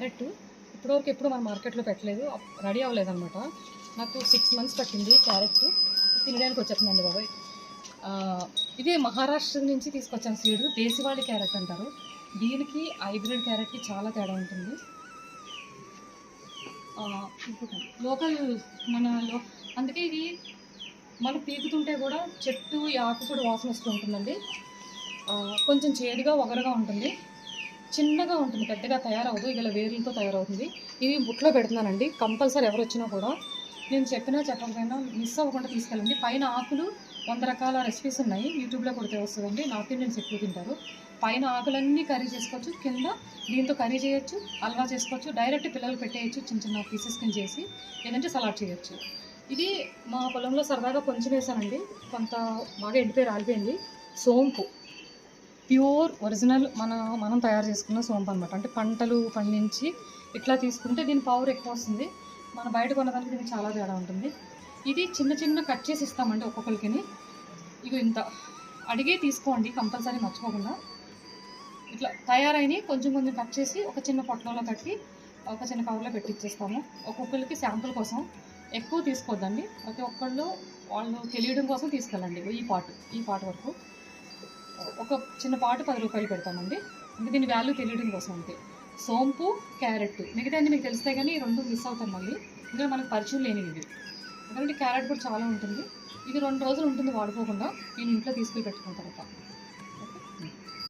Carrot ఇప్పటివరకు ఎప్పుడు మన మార్కెట్లో పెట్టలేదు, రెడీ అవ్వలేదన్నమాట. నాకు 6 మంత్స్ పట్టింది క్యారెట్ తినడానికి వచ్చేస్తుందండి బాబాయ్. ఇది మహారాష్ట్ర నుంచి తీసుకొచ్చాను సీడ్, దేశవాళీ క్యారెట్ అంటారు. దీనికి హైబ్రిడ్ క్యారెట్కి చాలా తేడా ఉంటుంది. లోకల్ అందుకే ఇది మనం పీకుతుంటే కూడా చెట్టు ఆకు కూడా వాసన వస్తూ ఉంటుందండి. కొంచెం చేదుగా ఒగరగా ఉంటుంది, చిన్నగా ఉంటుంది, పెద్దగా తయారవదు, ఇలా వేరులతో తయారవుతుంది. ఇది బుట్లో పెడుతున్నానండి. కంపల్సరీ ఎవరు వచ్చినా కూడా నేను చెప్పినా చెప్పకపోయినా మిస్ అవ్వకుండా తీసుకెళ్ళండి. పైన ఆకులు 100 రకాల రెసిపీస్ ఉన్నాయి, యూట్యూబ్లో కొడితే వస్తుందండి. నార్త్ ఇండియన్స్ ఎక్కువ తింటారు. పైన ఆకులన్నీ కర్రీ చేసుకోవచ్చు, కింద దీంతో కర్రీ చేయొచ్చు, హల్వా చేసుకోవచ్చు, డైరెక్ట్ పిల్లలు పెట్టేయచ్చు చిన్న చిన్న పీసెస్ కింద చేసి, లేదంటే సలాడ్ చేయొచ్చు. ఇది మా పొలంలో సరదాగా కొంచెం వేసానండి, కొంత బాగా ఎండిపోయి రాలిపోయింది. సోంపు ప్యూర్ ఒరిజినల్ మనం తయారు చేసుకున్న సోంపు అనమాట. అంటే పంటలు పండించి ఇట్లా తీసుకుంటే దీని పవర్ ఎక్కువ వస్తుంది. మన బయట కొన్నదానికి దీనికి చాలా తేడా ఉంటుంది. ఇది చిన్న చిన్న కట్ చేసి ఇస్తామండి ఒక్కొక్కరికి. ఇవి ఇంత అడిగే తీసుకోండి కంపల్సరీ, మర్చిపోకుండా. ఇట్లా తయారైన కొంచెం కొంచెం కట్ చేసి ఒక చిన్న పొట్లలో కట్టి ఒక చిన్న కవర్లో పెట్టి ఇచ్చేస్తాము ఒక్కొక్కరికి శాంపుల్ కోసం. ఎక్కువ తీసుకోవద్దండి, ప్రతి ఒక్కళ్ళు వాళ్ళు తెలియడం కోసం తీసుకెళ్ళండి. ఈ పాటు వరకు ఒక చిన్న పాటు 10 రూపాయలు పెడతామండి. అంటే దీని వాల్యూ తెలియడం కోసం అంతే. సోంపు, క్యారెట్, మిగతా అన్ని మీకు తెలిస్తే కానీ 2 మిస్ అవుతాం మళ్ళీ, ఇంకా మనకు పరిచయం లేనివి ఇవి. ఎందుకంటే క్యారెట్ కూడా చాలా ఉంటుంది. ఇది 2 రోజులు ఉంటుంది వాడుకోకుండా, నేను ఇంట్లో తీసుకెళ్ళి పెట్టుకున్న తర్వాత.